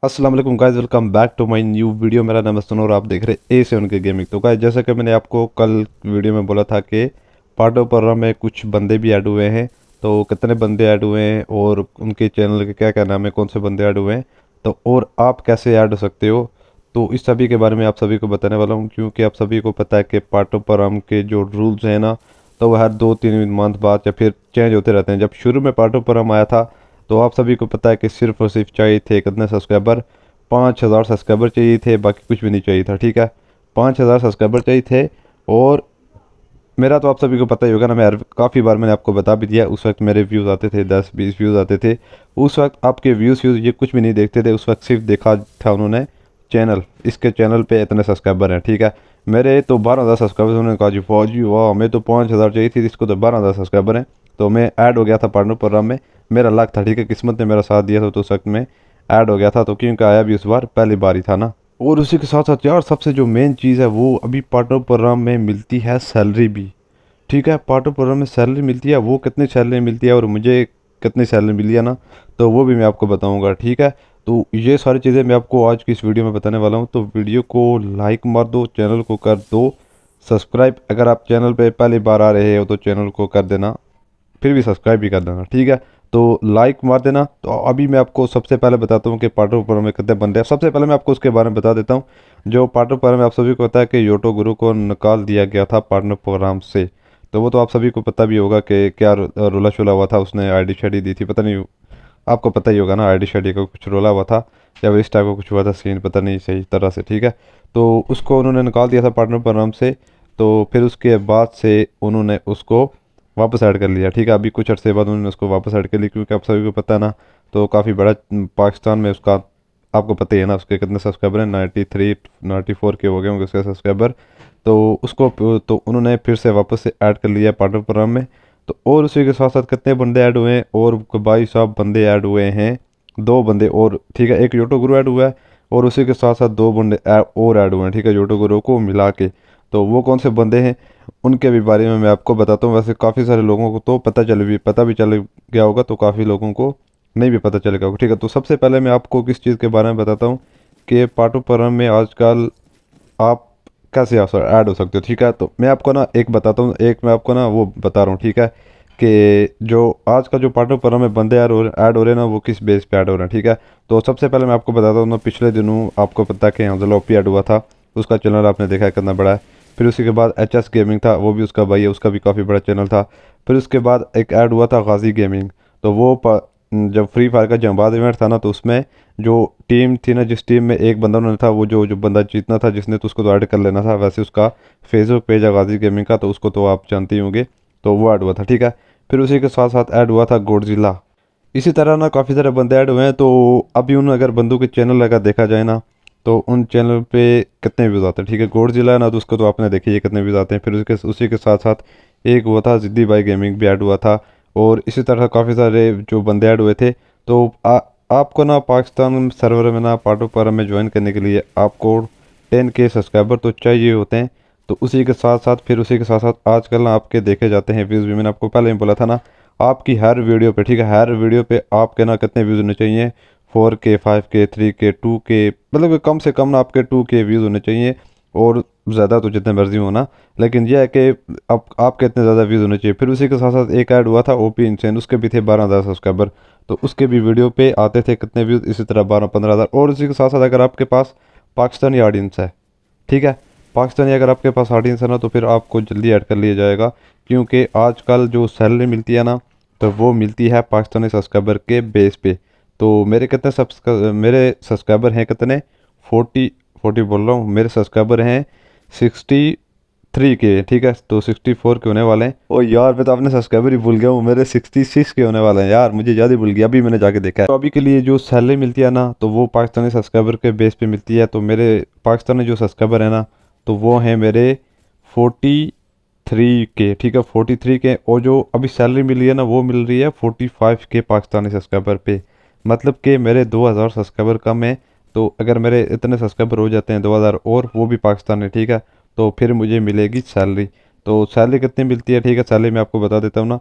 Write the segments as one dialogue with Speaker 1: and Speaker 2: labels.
Speaker 1: अस्सलाम वालेकुम guys, welcome back to my new video. मेरा नाम है सुनो और आप देख रहे A7 के गेमिंग। तो गाइस, जैसा कि मैंने आपको कल वीडियो में बोला था कि पार्टो पर में कुछ बंदे भी ऐड हुए हैं। तो कितने बंदे ऐड हुए हैं और उनके चैनल के क्या क्या नाम है, कौन से बंदे ऐड हुए हैं, तो और आप कैसे ऐड हो सकते हो, तो इस सभी के बारे में आप सभी को बताने वाला हूँ। क्योंकि आप सभी को पता है कि पार्टो पर के जो रूल्स हैं ना, तो वह हर 2-3 मंथ बाद या फिर चेंज होते रहते हैं। जब शुरू में पार्टो पर आया था तो आप सभी को पता है कि सिर्फ और सिर्फ चाहिए थे कितने सब्सक्राइबर, 5,000 सब्सक्राइबर चाहिए थे, बाकी कुछ भी नहीं चाहिए था। ठीक है, 5,000 सब्सक्राइबर चाहिए थे। और मेरा तो आप सभी को पता ही होगा ना, मैं काफ़ी बार मैंने आपको बता भी दिया। उस वक्त मेरे व्यूज़ आते थे 10-20 व्यूज़ आते थे। उस वक्त आपके व्यूज़ ये कुछ भी नहीं देखते थे। उस वक्त सिर्फ देखा था उन्होंने चैनल, इसके चैनल पे इतने सब्सक्राइबर हैं। ठीक है, मेरे तो 12,000 सब्सक्राइबर। उन्होंने कहा जी वाह जी वाह, हमें तो 5,000 चाहिए थी, इसको तो 12,000 सब्सक्राइबर हैं। तो मैं ऐड हो गया था पार्टनर प्रोग्राम में। मेरा लक था, ठीक है, किस्मत ने मेरा साथ दिया था, तो उस वक्त में ऐड हो गया था। तो क्योंकि आया भी उस बार पहली बार ही था ना। और उसी के साथ साथ यार, सबसे जो मेन चीज़ है वो अभी पार्टनर प्रोग्राम में मिलती है सैलरी भी। ठीक है, पार्ट ऑफ प्रोग्राम में सैलरी मिलती है। वो कितनी सैलरी मिलती है और मुझे कितनी सैलरी मिली है ना, तो वो भी मैं आपको बताऊंगा। ठीक है, तो ये सारी चीज़ें मैं आपको आज की इस वीडियो में बताने वाला हूँ। तो वीडियो को लाइक मार दो, चैनल को कर दो सब्सक्राइब। अगर आप चैनल पे पहली बार आ रहे हो तो चैनल को कर देना, फिर भी सब्सक्राइब भी कर देना। ठीक है, तो लाइक मार देना। तो अभी मैं आपको सबसे पहले बताता हूँ कि पार्टो प्रोग्राम में कितने बंदे हैं। सबसे पहले मैं आपको उसके बारे में बता देता हूँ। जो पार्टो प्रोग्राम में आप सभी को पता है कि योटो गुरु को निकाल दिया गया था पार्टनर प्रोग्राम से। तो वो तो आप सभी को पता भी होगा कि क्या रोला शोला हुआ था। उसने आईडी शाईडी दी थी, पता नहीं, आपको पता ही होगा ना, आईडी शाईडी का कुछ रोला हुआ था या इस टाइप का कुछ हुआ था सीन, पता नहीं सही तरह से। ठीक है, तो उसको उन्होंने निकाल दिया था पार्टनर प्रोग्राम से। तो फिर उसके बाद से उन्होंने उसको वापस ऐड कर लिया। ठीक है, अभी कुछ अर्से बाद उन्होंने उसको वापस ऐड कर लिया, क्योंकि आप सभी को पता है ना, तो काफ़ी बड़ा पाकिस्तान में उसका, आपको पता ही है ना, उसके कितने सब्सक्राइबर हैं, 93-94 के हो गए होंगे उसके सब्सक्राइबर। तो उसको तो उन्होंने फिर से वापस से ऐड कर लिया पार्टनर प्रोग्राम में। तो और उसी के साथ साथ कितने बंदे ऐड हुए हैं, और भाई साहब बंदे ऐड हुए हैं, 2 बंदे और। ठीक है, एक योटो गुरु ऐड हुआ है और उसी के साथ साथ 2 बंदे और ऐड हुए हैं। ठीक है, योटो गुरु को मिला के। तो वो कौन से बंदे हैं, उनके भी बारे में मैं आपको बताता हूँ। वैसे काफ़ी सारे लोगों को तो पता भी चल गया होगा, तो काफ़ी लोगों को नहीं भी पता चलेगा। ठीक है, तो सबसे पहले मैं आपको किस चीज़ के बारे में बताता हूँ कि पार्टो प्रोग्राम में आजकल आप कैसे ऐड हो सकते हो। ठीक है, तो मैं आपको ना एक बताता हूँ, एक मैं आपको ना वो बता रहा हूँ। ठीक है, कि जो आज का जो पार्टनर प्रोग्राम में बंदे ऐड हो रहे हैं ना, वो किस बेस पे ऐड हो रहे हैं। ठीक है, तो सबसे पहले मैं आपको बताता हूँ ना, पिछले दिनों आपको पता है कि हंजल ओपी ऐड हुआ था। उसका चैनल आपने देखा है कितना बड़ा है। फिर उसी के बाद HS गेमिंग था, वो भी उसका भाई है, उसका भी काफ़ी बड़ा चैनल था। फिर उसके बाद एक ऐड हुआ था गाजी गेमिंग। तो वो जब फ्री फायर का जंबाद इवेंट था ना, तो उसमें जो टीम थी ना, जिस टीम में एक बंदा उन्होंने था, वो जो जो बंदा जीतना था जिसने, तो उसको तो ऐड कर लेना था। वैसे उसका फेसबुक पेज है गाजी गेमिंग का, तो उसको तो आप जानते ही होंगे। तो वो ऐड हुआ था। ठीक है, फिर उसी के साथ साथ ऐड हुआ था गोडजिला। इसी तरह ना काफ़ी सारे बंदे ऐड हुए हैं। तो अभी उन अगर बंदों के चैनल अगर देखा जाए ना, तो उन चैनल पे कितने व्यूज़ आते हैं। ठीक है, गोडजिला है ना, तो उसको तो आपने देखी है कितने व्यूज़ आते हैं। फिर उसके उसी के साथ साथ एक हुआ था जिद्दी भाई गेमिंग भी ऐड हुआ था। और इसी तरह काफ़ी सारे जो बंदे ऐड हुए थे। तो आपको ना पाकिस्तान सर्वर में ना पार्टो पर में ज्वाइन करने के लिए आपको 10K सब्सक्राइबर तो चाहिए होते हैं। तो उसी के साथ साथ फिर उसी के साथ साथ आजकल ना आपके देखे जाते हैं व्यूज़ भी। मैंने आपको पहले ही बोला था ना, आपकी हर वीडियो पे, ठीक है, हर वीडियो पे आपके ना कितने व्यूज़ होने चाहिए, 4K 5K 3K 2K, मतलब कि कम से कम ना आपके 2K व्यूज़ होने चाहिए। और ज़्यादा तो जितने मर्जी हो ना, लेकिन यह है कि अब आपके इतने ज़्यादा व्यूज़ होने चाहिए। फिर उसी के साथ साथ एक ऐड हुआ था OP इंसेन, उसके भी थे 12,000 सब्सक्राइबर। तो उसके भी वीडियो पे आते थे कितने व्यूज़, इसी तरह 12-15 हज़ार। और उसी के साथ साथ अगर आपके पास पाकिस्तानी ऑडियंस है, ठीक है, पाकिस्तानी अगर आपके पास ऑडियंस है ना, तो फिर आपको जल्दी ऐड कर लिया जाएगा। क्योंकि आजकल जो सैलरी मिलती है ना, तो वो मिलती है पाकिस्तानी सब्सक्राइबर के बेस पे। तो मेरे सब्सक्राइबर हैं कितने, 40 बोल रहा हूँ, मेरे सब्सक्राइबर हैं 63 के। ठीक है, तो 64 के होने वाले हैं। ओ यार, मैं तो अपने सब्सक्राइबर ही भूल गया हूँ, मेरे 66 के होने वाले हैं यार, मुझे ज़्यादा ही भूल गया, अभी मैंने जाके देखा है। तो अभी के लिए जो सैलरी मिलती है ना, तो वो पाकिस्तानी सब्सक्राइबर के बेस पे मिलती है। तो मेरे पाकिस्तानी जो सब्सक्राइबर है ना, तो वो हैं मेरे 43 के। ठीक है, 43 के। और जो अभी सैलरी मिल रही है ना, वो मिल रही है 45 के पाकिस्तानी सब्सक्राइबर पे। मतलब कि मेरे 2,000 सब्सक्राइबर कम है। तो अगर मेरे इतने सब्सक्राइबर हो जाते हैं 2,000, और वो भी पाकिस्तान है, ठीक है, तो फिर मुझे मिलेगी सैलरी। तो सैलरी कितनी मिलती है, ठीक है, सैलरी मैं आपको बता देता हूँ ना।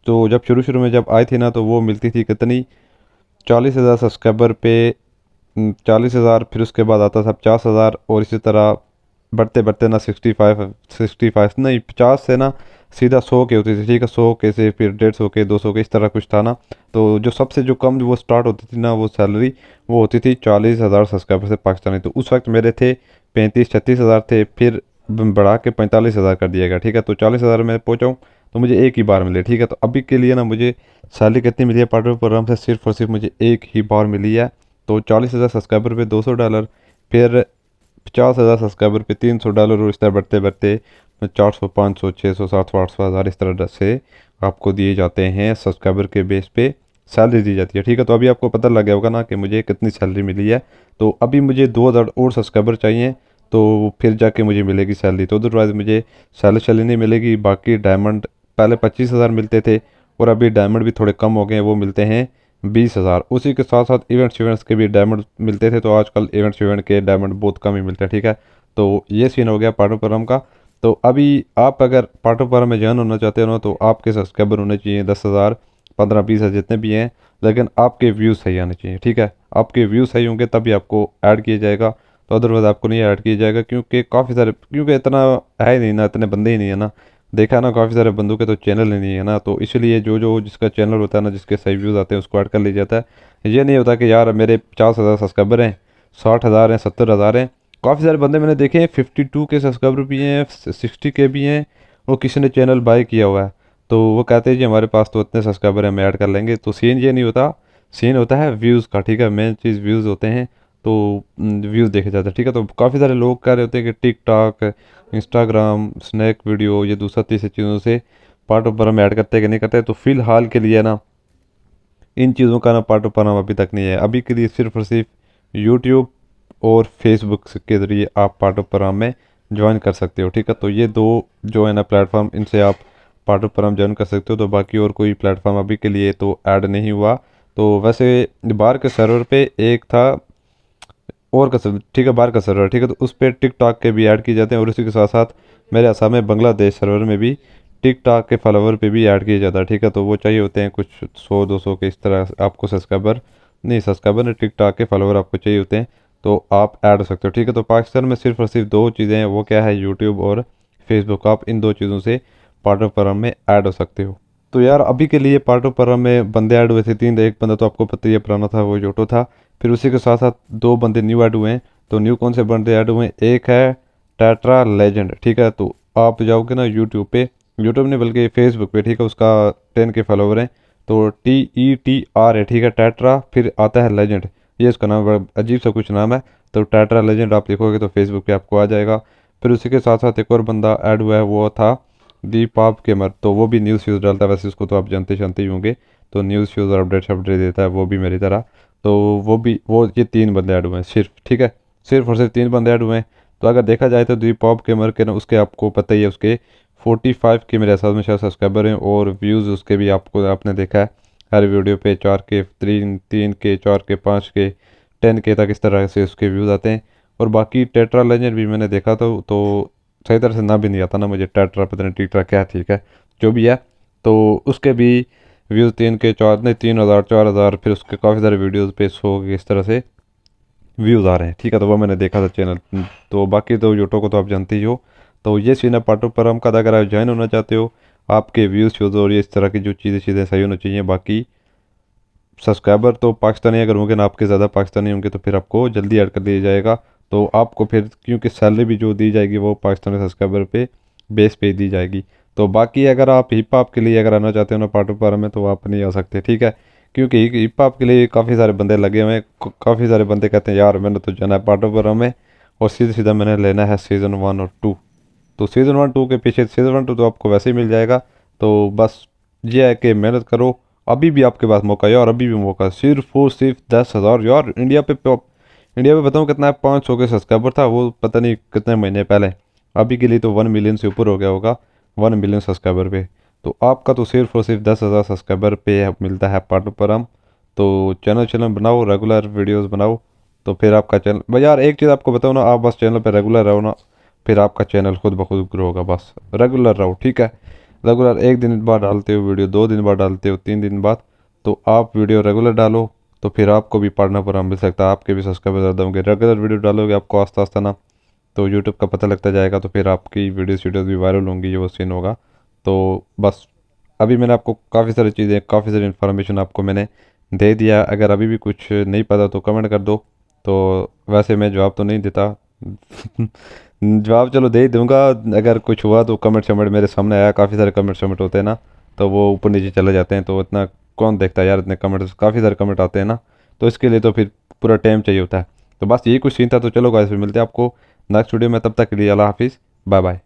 Speaker 1: तो जब शुरू शुरू में जब आई थी ना, तो वो मिलती थी कितनी, 40,000 सब्सक्राइबर पे 40,000, फिर उसके बाद आता था 50,000, और इसी तरह बढ़ते बढ़ते ना 65 नहीं 50 से ना सीधा 100 के होती थी, ठीक है। 100 के से फिर 150 के, 200 के, इस तरह कुछ था ना। तो जो सबसे जो कम वो स्टार्ट होती थी ना वो सैलरी, वो होती थी 40,000 सब्सक्राइबर से पाकिस्तानी। तो उस वक्त मेरे थे 35-36 हज़ार थे, फिर बढ़ा के 45,000 कर दिया गया, ठीक है। तो 40,000 में पहुँचा हूँ, तो मुझे एक ही बार मिले, ठीक है। तो अभी के लिए ना मुझे सैलरी कितनी मिली है पार्टनर प्रोग्राम से, सिर्फ और सिर्फ मुझे एक ही बार मिली है। तो 40,000 सब्सक्राइबर पे $200, फिर 50,000 सब्सक्राइबर पे $300, और इस तरह बढ़ते बढ़ते 400, 500, 600, 700, 800, हज़ार इस तरह से आपको दिए जाते हैं सब्सक्राइबर के बेस पे, सैलरी दी जाती है, ठीक है। तो अभी आपको पता लग गया होगा ना कि मुझे कितनी सैलरी मिली है। तो अभी मुझे 2,000 और सब्सक्राइबर चाहिए, तो फिर जाके मुझे मिलेगी सैलरी। तो अदरवाइज़ मुझे सैलरी नहीं मिलेगी। बाकी डायमंड पहले 25,000 मिलते थे, और अभी डायमंड भी थोड़े कम हो गए हैं, वो मिलते हैं 20,000। उसी के साथ साथ इवेंट्स के भी डायमंड मिलते थे, तो आजकल इवेंट के डायमंड बहुत कम ही मिलते हैं, ठीक है। तो ये सीन हो गया पार्टनर प्रोग्राम का। तो अभी आप अगर पार्टनर प्रोग्राम में ज्वाइन होना चाहते हो ना, तो आपके सब्सक्राइबर होने चाहिए 10,000, 15-20 हज़ार जितने भी हैं, लेकिन आपके व्यूज़ सही आने चाहिए, ठीक है। आपके व्यूज़ सही होंगे तभी आपको ऐड किया जाएगा, तो अदरवाइज़ आपको नहीं ऐड किया जाएगा, क्योंकि काफ़ी सारे, क्योंकि इतना है ही नहीं ना, इतने बंदे ही नहीं है ना। देखा ना, काफ़ी सारे बंदों के तो चैनल ही नहीं है ना, तो इसलिए जो जो जिसका चैनल होता है ना, जिसके सही व्यूज़ आते हैं, उसको ऐड कर लिया जाता है। ये नहीं होता कि यार मेरे 50,000 सब्सक्राइबर हैं, 60,000 हैं, 70,000 हैं। काफ़ी सारे बंदे मैंने देखे हैं 52 के सब्सक्राइबर भी हैं, 60 के भी हैं, और किसी ने चैनल बाय किया हुआ है, तो वो कहते हैं जी हमारे पास तो इतने सब्सक्राइबर हैं, हम ऐड कर लेंगे। तो सीन ये नहीं होता, सीन होता है व्यूज़ का, ठीक है। मेन चीज़ व्यूज़ होते हैं, तो व्यूज़ देखे जाते हैं, ठीक है। तो काफ़ी सारे लोग कह रहे होते हैं कि टिकटॉक, इंस्टाग्राम, स्नैक वीडियो, ये दूसरा तीसरी चीज़ों से पार्ट ऑफ परम ऐड करते हैं कि नहीं करते। तो फिलहाल के लिए ना इन चीज़ों का ना पार्ट ऑफ परम अभी तक नहीं है। अभी के लिए सिर्फ और सिर्फ यूट्यूब और फेसबुक के ज़रिए आप पार्ट ऑफ परम में ज्वाइन कर सकते हो, ठीक है। तो ये दो जो है ना प्लेटफॉर्म, इनसे आप पार्ट ऑफ परम ज्वाइन कर सकते हो। तो बाकी और कोई प्लेटफॉर्म अभी के लिए तो ऐड नहीं हुआ। तो वैसे बाहर के सर्वर पे एक था और का सर्वर, ठीक है, बाहर का सर्वर, ठीक है। तो उस पर टिकटॉक के भी ऐड किए जाते हैं, और उसी के साथ साथ मेरे असम में बांग्लादेश सर्वर में भी टिकटॉक के फॉलोवर पे भी ऐड किया जाता है, ठीक है। तो वो चाहिए होते हैं कुछ 100-200 के, इस तरह आपको सब्सक्राइबर नहीं, सब्सक्राइबर नहीं, टिकटॉक के फॉलोवर आपको चाहिए होते हैं, तो आप ऐड हो सकते हो, ठीक है। तो पाकिस्तान में सिर्फ और सिर्फ दो चीज़ें हैं, वो क्या है, यूट्यूब और फेसबुक। आप इन दो चीज़ों से पार्ट ऑफ प्रोग्राम में ऐड हो सकते हो। तो यार अभी के लिए पार्ट ऑफ प्रोग्राम में बंदे ऐड हुए थे 3, एक बंदा तो आपको पता ही है पुराना था, वो जोटो था। फिर उसी के साथ साथ 2 बंदे न्यू ऐड हुए हैं। तो न्यू कौन से बंदे ऐड हुए हैं, एक है टेट्रा लेजेंड, ठीक है। तो आप जाओगे ना यूट्यूब पे, यूट्यूब नहीं बल्कि फेसबुक पे, ठीक है, उसका 10 के फॉलोवर हैं। तो TETR है, ठीक है, टेट्रा, फिर आता है लेजेंड, ये इसका नाम बड़ा अजीब सा कुछ नाम है। तो टेट्रा लेजेंड आप लिखोगे तो फेसबुक पे आपको आ जाएगा। फिर उसी के साथ साथ एक और बंदा ऐड हुआ है, वो था दीपाप गेमर। तो वो भी न्यूज़ व्यूज़ डालता है, वैसे उसको तो आप जानते ही होंगे। तो न्यूज़ व्यूज़ और अपडेट देता है, वो भी मेरी तरह। तो वो भी, वो ये 3 बंदे ऐड हुए हैं सिर्फ, ठीक है। सिर्फ और सिर्फ 3 बंदे ऐड हुए हैं। तो अगर देखा जाए तो दीपाप गेमर के ना, उसके आपको पता ही है, उसके 45 के मेरे हिसाब में शायद सब्सक्राइबर हैं, और व्यूज़ उसके भी आपको आपने देखा है हर वीडियो पे 4 के, 3 के, 4 के, 5 के, 10 के तक, इस तरह से उसके व्यूज़ आते हैं। और बाकी टेट्रा लेजेंड भी मैंने देखा, तो सही तरह से ना भी नहीं आता ना मुझे टेट्रा, पता नहीं टीट्रा क्या, ठीक है, जो भी है। तो उसके भी व्यूज़ 3 के, 4 नहीं, 3,000, 4,000, फिर उसके काफ़ी सारे वीडियोज़ पे 100 के, इस तरह से व्यूज़ आ रहे हैं, ठीक है। तो वो मैंने देखा था चैनल। तो बाकी तो यूट्यूब को तो आप जानते ही हो। तो ये सीन है पार्ट ऑफ परम का। अगर आप ज्वाइन होना चाहते हो, आपके व्यूज़ व्यूज़ और ये इस तरह की जो चीज़ें सही होनी चाहिए। बाकी सब्सक्राइबर तो पाकिस्तानी अगर होंगे ना, आपके ज़्यादा पाकिस्तानी होंगे, तो फिर आपको जल्दी ऐड कर दिया जाएगा। तो आपको फिर क्योंकि सैलरी भी जो दी जाएगी वो पाकिस्तानी सब्सक्राइबर पे बेस पे दी जाएगी। तो बाकी अगर आप हिप हॉप के लिए अगर आना चाहते हो ना पार्ट ऑफ में, तो आप नहीं आ सकते, ठीक है। क्योंकि हिप हॉप के लिए काफ़ी सारे बंदे लगे हुए हैं। काफ़ी सारे बंदे कहते हैं यार मैंने तो जाना है पार्ट ऑफ में, और सीधा सीधा मैंने लेना है सीज़न 1 और 2। तो सीज़न 1 2 के पीछे, सीज़न 1 2 तो आपको वैसे ही मिल जाएगा। तो बस ये है कि मेहनत करो, अभी भी आपके पास मौका है यार, अभी भी मौका है। सिर्फ और सिर्फ 10,000 यार। इंडिया पे बताऊँ कितना है, 500 के सब्सक्राइबर था वो, पता नहीं कितने महीने पहले। अभी के लिए तो 1 मिलियन से ऊपर हो गया होगा, 1 मिलियन सब्सक्राइबर पे। तो आपका तो सिर्फ और सिर्फ 10,000 सब्सक्राइबर पे मिलता है पार्ट पर हम। तो चैनल चैनल बनाओ, रेगुलर वीडियोज़ बनाओ, तो फिर आपका चैनल, भाई यार एक चीज़ आपको बताओ ना, आप बस चैनल पर रेगुलर रहो ना, फिर आपका चैनल खुद ब खुद ग्रो होगा। बस रेगुलर रहो, ठीक है। रेगुलर 1 दिन बाद डालते हो वीडियो, 2 दिन बाद डालते हो, 3 दिन बाद, तो आप वीडियो रेगुलर डालो, तो फिर आपको भी पार्टनर प्रोग्राम मिल सकता है, आपके भी सब्सक्राइबर ज़्यादा होंगे। रेगुलर वीडियो डालोगे आपको आस्ता आस्ता ना, तो यूट्यूब का पता लगता जाएगा, तो फिर आपकी वीडियोज़ भी वायरल होंगी, ये वो सीन होगा। तो बस अभी मैंने आपको काफ़ी सारी चीज़ें, काफ़ी सारी इन्फॉर्मेशन आपको मैंने दे दिया। अगर अभी भी कुछ नहीं पता तो कमेंट कर दो। तो वैसे मैं जवाब तो नहीं देता जवाब चलो दे ही दूंगा। अगर कुछ हुआ तो कमेंट शमेंट मेरे सामने आया, काफ़ी सारे कमेंट शमेंट होते हैं ना, तो वो ऊपर नीचे चले जाते हैं, तो इतना कौन देखता है यार, इतने कमेंट्स, काफ़ी सारे कमेंट आते हैं ना, तो इसके लिए तो फिर पूरा टाइम चाहिए होता है। तो बस यही कुछ सीन था। तो चलो गाइस, फिर मिलते हैं आपको नेक्स्ट वीडियो में, तब तक के लिए अल्लाह हाफिज़, बाय बाय।